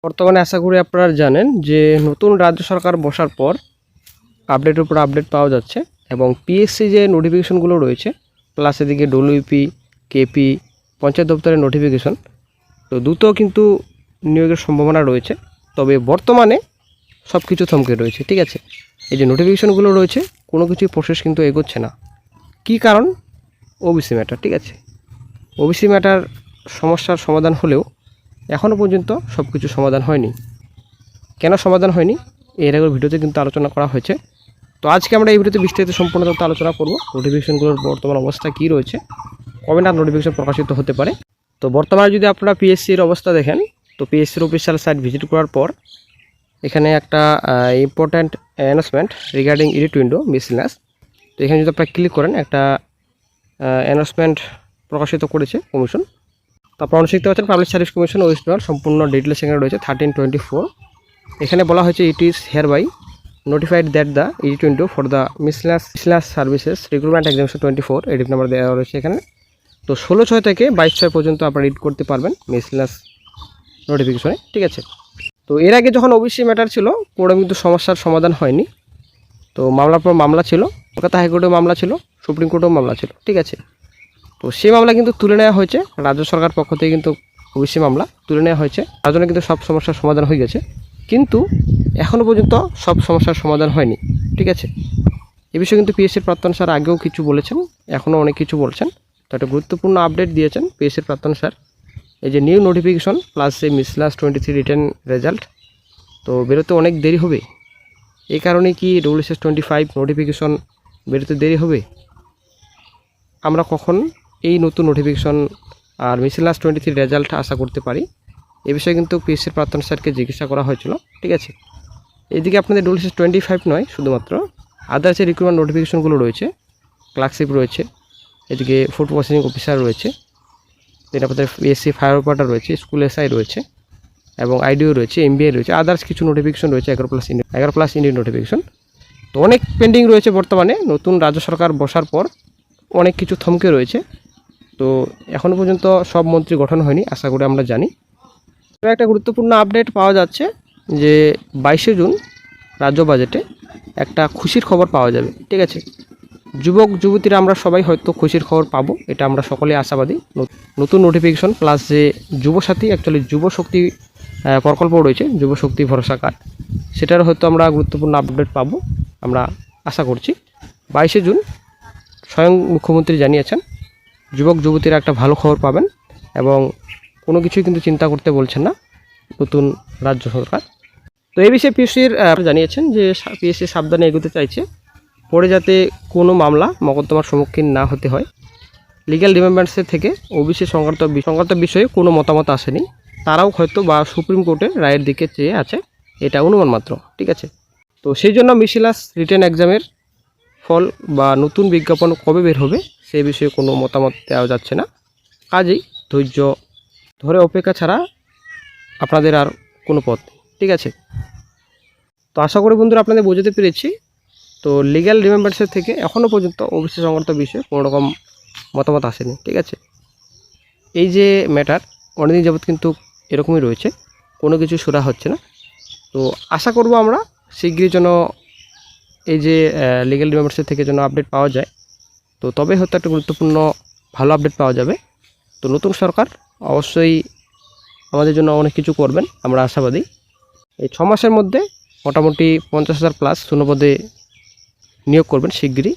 বর্তমানে আশা করি আপনারা জানেন যে নতুন রাজ্য সরকার বসার পর আপডেটের উপর আপডেট পাওয়া যাচ্ছে এবং পিএসসি যে নোটিফিকেশনগুলো রয়েছে প্লাস এদিকে ডব্লিউপি কেপি পঞ্চায়েত দপ্তরের নোটিফিকেশন, তো দ্রুত কিন্তু নিয়োগের সম্ভাবনা রয়েছে। তবে বর্তমানে সব কিছু থমকে রয়েছে, ঠিক আছে। এই যে নোটিফিকেশনগুলো রয়েছে কোনো কিছু প্রসেস কিন্তু এগোচ্ছে না। কি কারণ? ওবিসি ম্যাটার, ঠিক আছে। ওবিসি ম্যাটার সমস্যার সমাধান হলেও এখনও পর্যন্ত সব কিছু সমাধান হয়নি। কেন সমাধান হয়নি এর আগের ভিডিওতে কিন্তু আলোচনা করা হয়েছে। তো আজকে আমরা এই ভিডিওতে বিস্তারিত সম্পূর্ণ তথ্য আলোচনা করব। নোটিফিকেশনগুলোর বর্তমান অবস্থা কী রয়েছে, কবে না নোটিফিকেশন প্রকাশিত হতে পারে। তো বর্তমানে যদি আপনারা পিএসসির অবস্থা দেখেন, তো পিএসসির অফিসিয়াল সাইট ভিজিট করার পর এখানে একটা important announcement regarding edit window miscellaneous, তো এখানে যদি আপনারা ক্লিক করেন একটা অ্যানাউন্সমেন্ট প্রকাশিত করেছে কমিশন। তো আপনারা দেখতে পাচ্ছেন public service commission West Bengal, সম্পূর্ণ ডিটেলস এখানে রয়েছে 13/24। এখানে বলা হয়েছে it is hereby notified that the edit window for the miscellaneous services recruitment examination 24 edit number দেওয়া রয়েছে এখানে। তো 16/6 থেকে 22/6 পর্যন্ত আপনারা এডিট করতে পারবেন মিসেলেনিয়াস নোটিফিকেশনে, ঠিক আছে। তো এর আগে যখন ওবিসি ম্যাটার ছিল কোনো কিন্তু সমস্যার সমাধান হয়নি। তো মামলার পর মামলা ছিল, কলকাতা হাইকোর্টেও মামলা ছিল, সুপ্রিম কোর্টেও মামলা ছিল, ঠিক আছে। তো সেই মামলা কিন্তু তুলে নেওয়া হয়েছে রাজ্য সরকার পক্ষ থেকে, কিন্তু ওবিসি মামলা তুলে নেওয়া হয়েছে, তার জন্য কিন্তু সব সমস্যার সমাধান হয়ে গেছে। কিন্তু এখনও পর্যন্ত সব সমস্যার সমাধান হয়নি, ঠিক আছে। এ বিষয়ে কিন্তু পিএসসির প্রাক্তন স্যার আগেও কিছু বলেছেন, এখনও অনেক কিছু বলছেন। তো একটা গুরুত্বপূর্ণ আপডেট দিয়েছেন পিএসসির প্রাক্তন স্যার। এই যে নিউ নোটিফিকেশন প্লাস এই মিসেলেনিয়াস 23 রিটেন রেজাল্ট, তো বেরোতে অনেক দেরি হবে। এই কারণে কি ডব্লিউবিসিএস 25 নোটিফিকেশন বেরোতে দেরি হবে? আমরা কখন এই নতুন নোটিফিকেশন আর মিসেলেনিয়াস 23 রেজাল্ট আশা করতে পারি, এ বিষয়ে কিন্তু পিএসসির প্রাক্তন স্যারকে জিজ্ঞাসা করা হয়েছিল, ঠিক আছে। এদিকে আপনাদের ডব্লিউবিসিএস 25 নয়, শুধুমাত্র আদার্স যে রিক্রুটমেন্ট নোটিফিকেশনগুলো রয়েছে, ক্লার্কশিপ রয়েছে, এদিকে ফুড প্রসেসিং অফিসার রয়েছে, দেন আপনাদের পিএসসি ফায়ার অপারেটর রয়েছে, স্কুল এসআই রয়েছে এবং আইডিও রয়েছে, এমবিএ রয়েছে, আদার্স কিছু নোটিফিকেশন রয়েছে 11+ ইন্ডিয়ান নোটিফিকেশন। তো অনেক পেন্ডিং রয়েছে বর্তমানে। নতুন রাজ্য সরকার বসার পর অনেক কিছু থমকে রয়েছে। তো এখনও পর্যন্ত সব মন্ত্রী গঠন হয়নি, আশা করি আমরা জানি। তো একটা গুরুত্বপূর্ণ আপডেট পাওয়া যাচ্ছে যে 22শে জুন রাজ্য বাজেটে একটা খুশির খবর পাওয়া যাবে, ঠিক আছে। যুবক যুবতীরা আমরা সবাই হয়তো খুশির খবর পাবো, এটা আমরা সকলেই আশাবাদী। নতুন নোটিফিকেশন প্লাস যে যুবসাথী, অ্যাকচুয়ালি যুবশক্তি প্রকল্প রয়েছে, যুবশক্তি ভরসা কার্ড, সেটার হয়তো আমরা গুরুত্বপূর্ণ আপডেট পাবো, আমরা আশা করছি। 22শে জুন স্বয়ং মুখ্যমন্ত্রী জানিয়েছেন যুবক যুবতীরা একটা ভালো খবর পাবেন এবং কোনো কিছুই কিন্তু চিন্তা করতে বলছেন না নতুন রাজ্য সরকার। তো এই বিষয়ে পিএসসির জানিয়েছেন যে পিএসসি সাবধানে এগোতে চাইছে, পরে যাতে কোনো মামলা মকদ্দমার সম্মুখীন না হতে হয়। লিগ্যাল রিমেম্বারেন্সের থেকে ওবিসি সংক্রান্ত বিষয়ে কোনো মতামত আসেনি, তারাও হয়তো বা সুপ্রিম কোর্টের রায়ের দিকে চেয়ে আছে, এটা অনুমান মাত্র, ঠিক আছে। তো সেই জন্য মিসেলেনিয়াস রিটেন এক্সামের ফল বা নতুন বিজ্ঞাপন কবে বের হবে সে বিষয়ে কোনো মতামত দেওয়া যাচ্ছে না। কাজেই ধৈর্য ধরে অপেক্ষা ছাড়া আপনাদের আর কোনো পথ নেই, ঠিক আছে। তো আশা করি বন্ধুরা আপনাদের বোঝাতে পেরেছি। তো লিগ্যাল রিমেম্বারেন্সের থেকে এখনও পর্যন্ত ওবিসি সংক্রান্ত বিষয়ে কোনো রকম মতামত আসেনি, ঠিক আছে। এই যে ম্যাটার অনেকদিন যাবৎ কিন্তু এরকমই রয়েছে, কোনো কিছু সুরা হচ্ছে না। তো আশা করব আমরা শীঘ্রই যেন এই যে লিগ্যাল রিমেম্বারেন্সের থেকে যেন আপডেট পাওয়া যায়, তো তবে হয়তো একটা গুরুত্বপূর্ণ ভালো আপডেট পাওয়া যাবে। তো নতুন সরকার অবশ্যই আমাদের জন্য অনেক কিছু করবেন, আমরা আশাবাদী। এই 6 মাসের মধ্যে মোটামুটি 50,000+ শূন্যপদে নিয়োগ করবেন শিগগিরই।